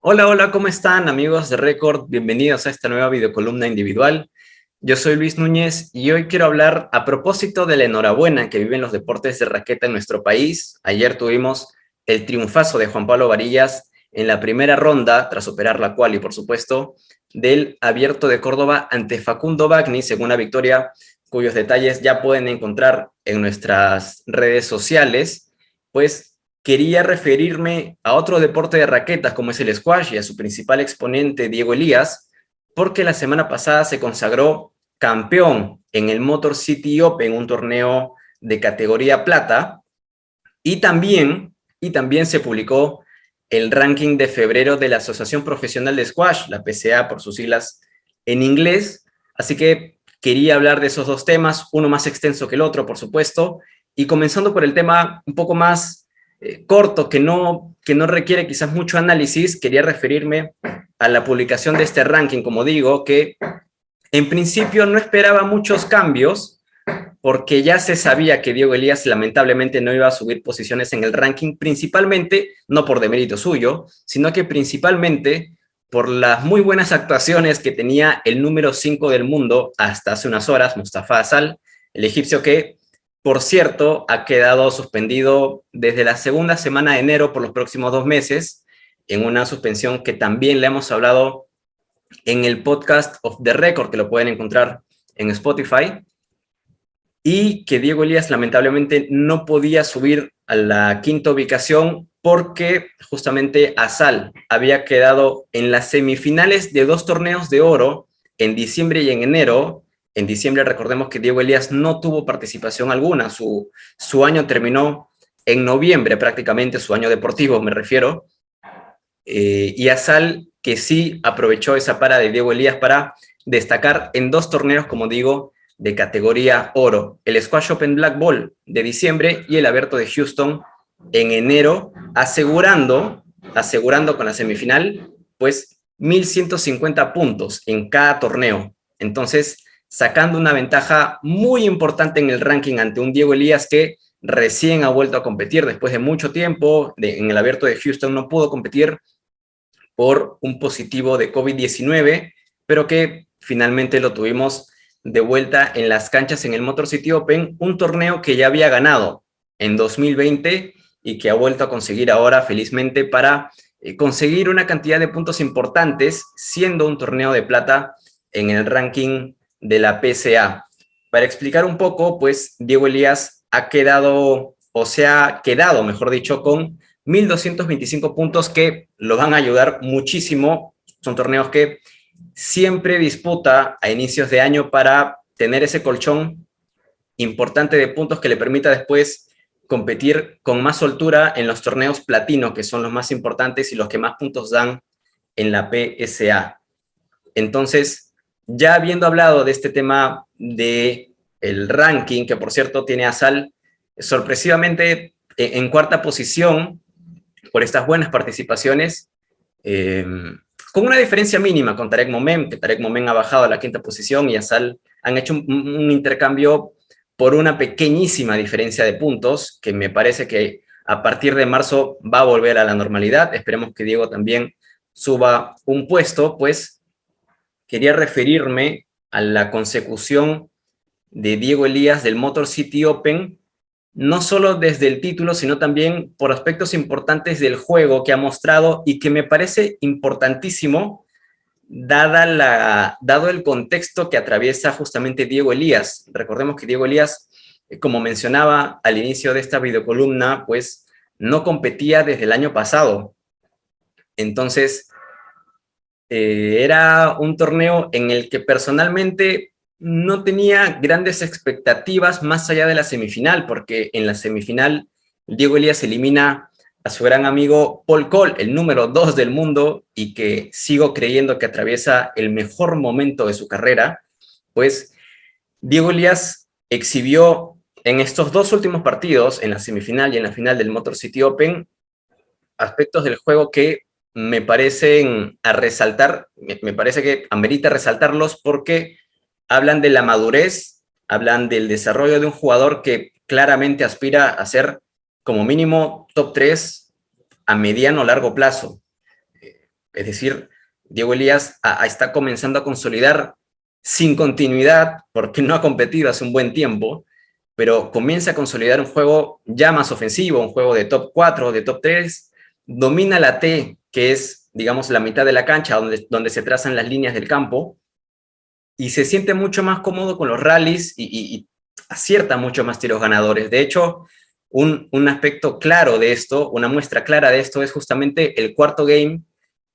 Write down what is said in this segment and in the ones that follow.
Hola, hola, ¿cómo están amigos de Record? Bienvenidos a esta nueva videocolumna individual. Yo soy Luis Núñez y hoy quiero hablar a propósito de la enhorabuena que viven los deportes de raqueta en nuestro país. Ayer tuvimos el triunfazo de Juan Pablo Varillas en la primera ronda, tras superar la quali, por supuesto, del Abierto de Córdoba ante Facundo Bagni, según una victoria cuyos detalles ya pueden encontrar en nuestras redes sociales. Pues quería referirme a otro deporte de raquetas como es el squash y a su principal exponente, Diego Elías, porque la semana pasada se consagró campeón en el Motor City Open, un torneo de categoría plata, y también se publicó el ranking de febrero de la Asociación Profesional de Squash, la PCA por sus siglas en inglés, así que quería hablar de esos dos temas, uno más extenso que el otro, por supuesto, y comenzando por el tema un poco más corto, que no requiere quizás mucho análisis, quería referirme a la publicación de este ranking, como digo, que en principio no esperaba muchos cambios, porque ya se sabía que Diego Elías lamentablemente no iba a subir posiciones en el ranking, principalmente, no por demérito suyo, sino que principalmente por las muy buenas actuaciones que tenía el número 5 del mundo hasta hace unas horas, Mustafa Asal, el egipcio que, por cierto, ha quedado suspendido desde la segunda semana de enero por los próximos 2 meses, en una suspensión que también le hemos hablado en el podcast of the record, que lo pueden encontrar en Spotify, y que Diego Elías lamentablemente no podía subir a la quinta ubicación porque justamente Asal había quedado en las semifinales de 2 torneos de oro en diciembre y en enero. En diciembre recordemos que Diego Elías no tuvo participación alguna, su año terminó en noviembre prácticamente, su año deportivo me refiero, y Asal que sí aprovechó esa para de Diego Elías para destacar en 2 torneos, como digo, de categoría oro, el Squash Open Black Ball de diciembre y el Abierto de Houston en enero, asegurando con la semifinal, pues 1.150 puntos en cada torneo. Entonces, sacando una ventaja muy importante en el ranking ante un Diego Elías que recién ha vuelto a competir después de mucho tiempo, en el Abierto de Houston no pudo competir por un positivo de COVID-19, pero que finalmente lo tuvimos de vuelta en las canchas en el Motor City Open, un torneo que ya había ganado en 2020 y que ha vuelto a conseguir ahora felizmente para conseguir una cantidad de puntos importantes, siendo un torneo de plata en el ranking de la PCA. Para explicar un poco, pues Diego Elías ha quedado, o se ha quedado, mejor dicho, con 1.225 puntos que lo van a ayudar muchísimo. Son torneos que siempre disputa a inicios de año para tener ese colchón importante de puntos que le permita después competir con más soltura en los torneos platino, que son los más importantes y los que más puntos dan en la PSA. Entonces, ya habiendo hablado de este tema de el ranking, que por cierto tiene a Sal sorpresivamente en cuarta posición, por estas buenas participaciones, eh, con una diferencia mínima con Tarek Momen, que Tarek Momen ha bajado a la quinta posición y Asal han hecho un intercambio por una pequeñísima diferencia de puntos, que me parece que a partir de marzo va a volver a la normalidad. Esperemos que Diego también suba un puesto, pues quería referirme a la consecución de Diego Elías del Motor City Open, no solo desde el título, sino también por aspectos importantes del juego que ha mostrado y que me parece importantísimo, dado el contexto que atraviesa justamente Diego Elías. Recordemos que Diego Elías, como mencionaba al inicio de esta videocolumna, pues no competía desde el año pasado. Entonces, era un torneo en el que personalmente no tenía grandes expectativas más allá de la semifinal, porque en la semifinal Diego Elías elimina a su gran amigo Paul Cole, el número 2 del mundo, y que sigo creyendo que atraviesa el mejor momento de su carrera. Pues Diego Elías exhibió en estos 2 últimos partidos, en la semifinal y en la final del Motor City Open, aspectos del juego que me parecen a resaltar, me parece que amerita resaltarlos porque hablan de la madurez, hablan del desarrollo de un jugador que claramente aspira a ser como mínimo top 3 a mediano o largo plazo. Es decir, Diego Elías está comenzando a consolidar sin continuidad, porque no ha competido hace un buen tiempo, pero comienza a consolidar un juego ya más ofensivo, un juego de top 4, de top 3, domina la T, que es, digamos, la mitad de la cancha, donde se trazan las líneas del campo, y se siente mucho más cómodo con los rallies y acierta mucho más tiros ganadores. De hecho, un aspecto claro de esto, una muestra clara de esto es justamente el cuarto game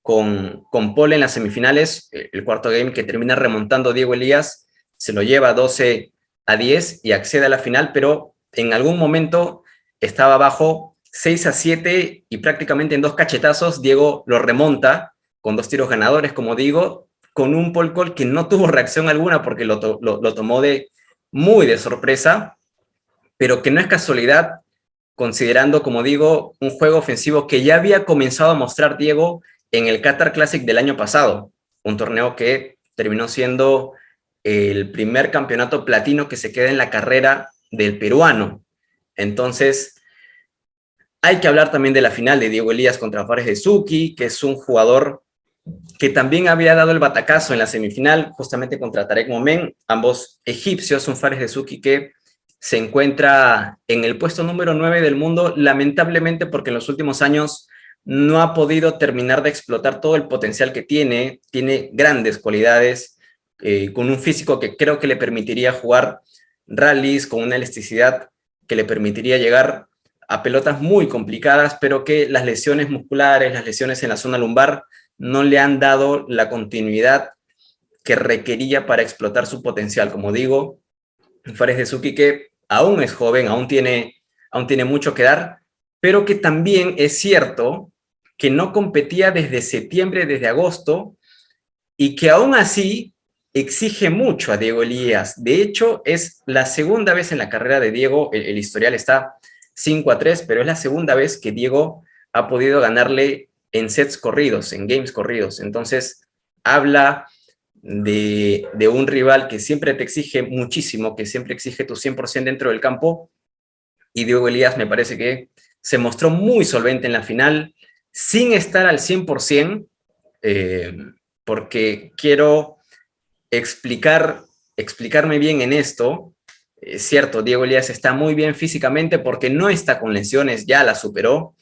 con Paul en las semifinales, el cuarto game que termina remontando Diego Elías, se lo lleva 12-10 y accede a la final, pero en algún momento estaba abajo 6-7 y prácticamente en 2 cachetazos Diego lo remonta con 2 tiros ganadores, como digo, con un Paul Cole que no tuvo reacción alguna porque lo tomó muy de sorpresa, pero que no es casualidad, considerando, como digo, un juego ofensivo que ya había comenzado a mostrar Diego en el Qatar Classic del año pasado, un torneo que terminó siendo el primer campeonato platino que se queda en la carrera del peruano. Entonces, hay que hablar también de la final de Diego Elías contra Fares de Suki, que es un jugador que también había dado el batacazo en la semifinal, justamente contra Tarek Momen, ambos egipcios, un Fares de Suki que se encuentra en el puesto número 9 del mundo, lamentablemente porque en los últimos años no ha podido terminar de explotar todo el potencial que tiene grandes cualidades, con un físico que creo que le permitiría jugar rallies, con una elasticidad que le permitiría llegar a pelotas muy complicadas, pero que las lesiones musculares, las lesiones en la zona lumbar, no le han dado la continuidad que requería para explotar su potencial. Como digo, Fares de Suki, que aún es joven, aún tiene mucho que dar, pero que también es cierto que no competía desde septiembre, desde agosto, y que aún así exige mucho a Diego Elías. De hecho, es la segunda vez en la carrera de Diego, el historial está 5-3, pero es la segunda vez que Diego ha podido ganarle en sets corridos, en games corridos. Entonces, habla de un rival que siempre te exige muchísimo, que siempre exige tu 100% dentro del campo, y Diego Elías me parece que se mostró muy solvente en la final, sin estar al 100%, porque quiero explicarme bien en esto. Es cierto, Diego Elías está muy bien físicamente porque no está con lesiones, ya la superó,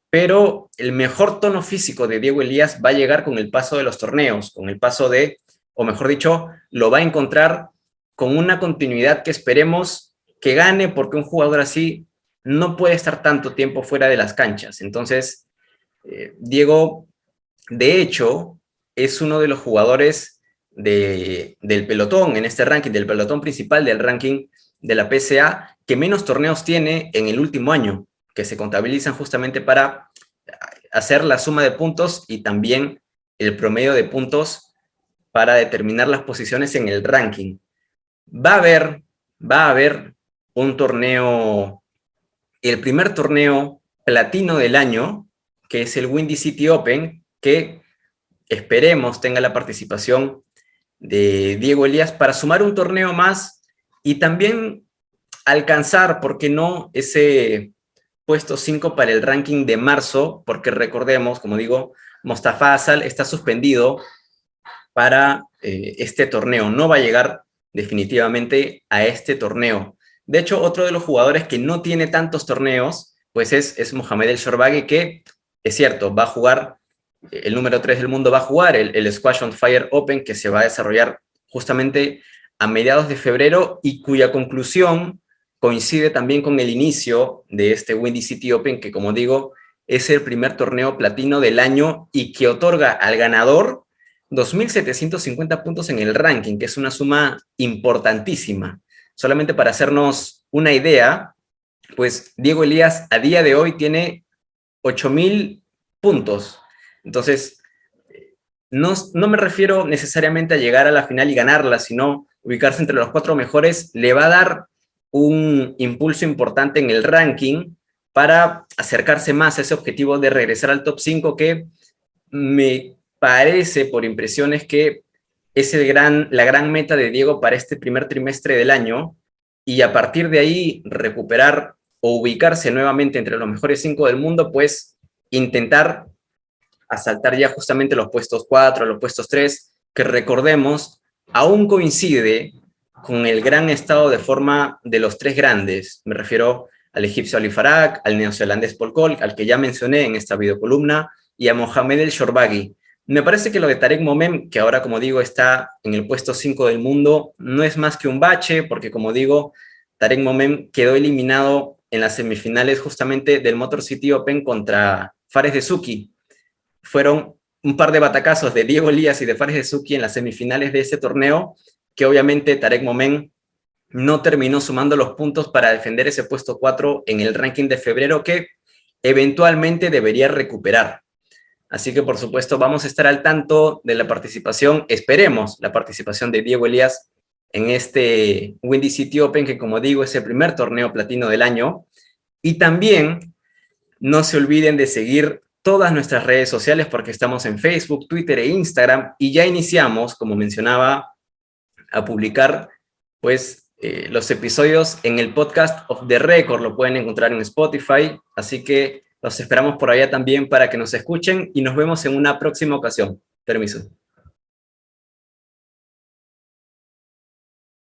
pero el mejor tono físico de Diego Elías va a llegar con el paso de los torneos, con el paso de, o mejor dicho, lo va a encontrar con una continuidad que esperemos que gane, porque un jugador así no puede estar tanto tiempo fuera de las canchas. Entonces, Diego, de hecho, es uno de los jugadores del pelotón, en este ranking, del pelotón principal del ranking de la PSA, que menos torneos tiene en el último año, que se contabilizan justamente para hacer la suma de puntos y también el promedio de puntos para determinar las posiciones en el ranking. Va a haber un torneo, el primer torneo platino del año, que es el Windy City Open, que esperemos tenga la participación de Diego Elías para sumar un torneo más y también alcanzar, ¿por qué no?, ese puesto 5 para el ranking de marzo, porque recordemos, como digo, Mostafa Asal está suspendido para este torneo, no va a llegar definitivamente a este torneo. De hecho, otro de los jugadores que no tiene tantos torneos, pues es Mohamed El Shorbagy, que es cierto, va a jugar, el número 3 del mundo va a jugar el Squash on Fire Open, que se va a desarrollar justamente a mediados de febrero y cuya conclusión coincide también con el inicio de este Windy City Open, que, como digo, es el primer torneo platino del año y que otorga al ganador 2.750 puntos en el ranking, que es una suma importantísima. Solamente para hacernos una idea, pues Diego Elías a día de hoy tiene 8.000 puntos. Entonces, no me refiero necesariamente a llegar a la final y ganarla, sino ubicarse entre los 4 mejores, le va a dar un impulso importante en el ranking para acercarse más a ese objetivo de regresar al top 5, que me parece, por impresiones, que es la gran meta de Diego para este primer trimestre del año, y a partir de ahí recuperar o ubicarse nuevamente entre los mejores 5 del mundo, pues intentar a saltar ya justamente los puestos 4, los puestos 3, que recordemos, aún coincide con el gran estado de forma de los tres grandes. Me refiero al egipcio Ali Farag, al neozelandés Paul Cole, al que ya mencioné en esta videocolumna, y a Mohamed El Shorbagy. Me parece que lo de Tarek Momen, que ahora, como digo, está en el puesto 5 del mundo, no es más que un bache, porque, como digo, Tarek Momen quedó eliminado en las semifinales justamente del Motor City Open contra Fares Dessouky. Fueron un par de batacazos de Diego Elías y de Fares Dessouky en las semifinales de ese torneo, que obviamente Tarek Momen no terminó sumando los puntos para defender ese puesto 4 en el ranking de febrero, que eventualmente debería recuperar. Así que, por supuesto, vamos a estar al tanto de la participación, esperemos la participación de Diego Elías en este Windy City Open, que, como digo, es el primer torneo platino del año. Y también no se olviden de seguir todas nuestras redes sociales, porque estamos en Facebook, Twitter e Instagram, y ya iniciamos, como mencionaba, a publicar pues los episodios en el podcast of the record. Lo pueden encontrar en Spotify, así que los esperamos por allá también para que nos escuchen, y nos vemos en una próxima ocasión. Permiso.